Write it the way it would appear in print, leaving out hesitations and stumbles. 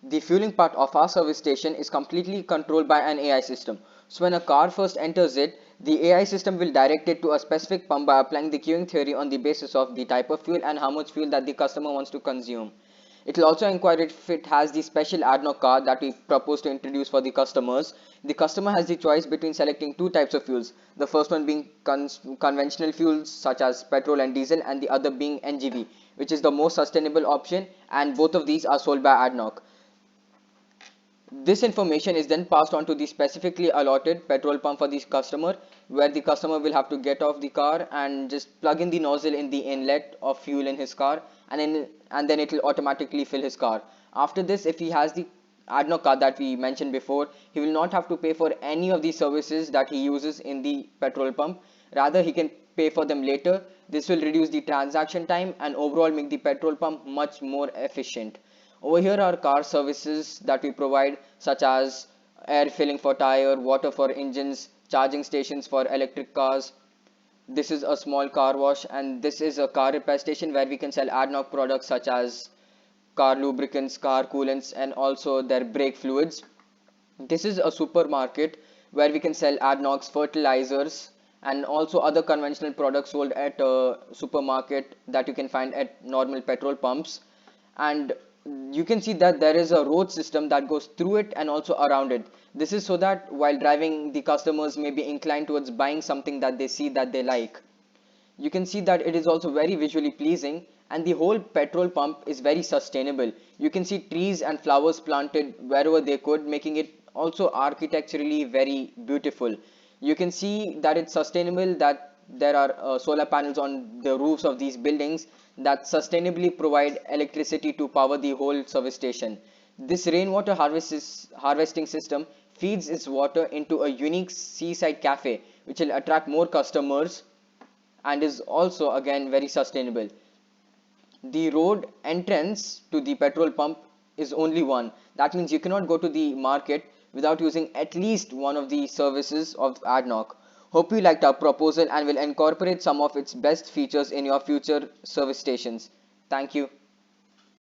The fueling part of our service station is completely controlled by an AI system. So when a car first enters it, the AI system will direct it to a specific pump by applying the queuing theory on the basis of the type of fuel and how much fuel that the customer wants to consume. It will also inquire if it has the special ADNOC card that we propose to introduce for the customers. The customer has the choice between selecting two types of fuels. The first one being conventional fuels such as petrol and diesel, and the other being NGV, which is the most sustainable option, and both of these are sold by ADNOC. This information is then passed on to the specifically allotted petrol pump for the customer, where the customer will have to get off the car and just plug in the nozzle in the inlet of fuel in his car, and then it will automatically fill his car. After this, if he has the ADNOC card that we mentioned before, he will not have to pay for any of the services that he uses in the petrol pump. Rather, he can pay for them later. This will reduce the transaction time and overall make the petrol pump much more efficient. Over here are car services that we provide, such as air filling for tire, water for engines, charging stations for electric cars. This is a small car wash, and this is a car repair station where we can sell ADNOC products such as car lubricants, car coolants, and also their brake fluids. This is a supermarket where we can sell ADNOC's fertilizers and also other conventional products sold at a supermarket that you can find at normal petrol pumps. And you can see that there is a road system that goes through it and also around it. This is so that while driving, the customers may be inclined towards buying something that they see that they like. You can see that it is also very visually pleasing, and the whole petrol pump is very sustainable. You can see trees and flowers planted wherever they could, making it also architecturally very beautiful. You can see that it's sustainable, that there are solar panels on the roofs of these buildings that sustainably provide electricity to power the whole service station. This rainwater harvesting system feeds its water into a unique seaside cafe, which will attract more customers and is also again very sustainable. The road entrance to the petrol pump is only one. That means you cannot go to the market without using at least one of the services of ADNOC. Hope you liked our proposal and will incorporate some of its best features in your future service stations. Thank you.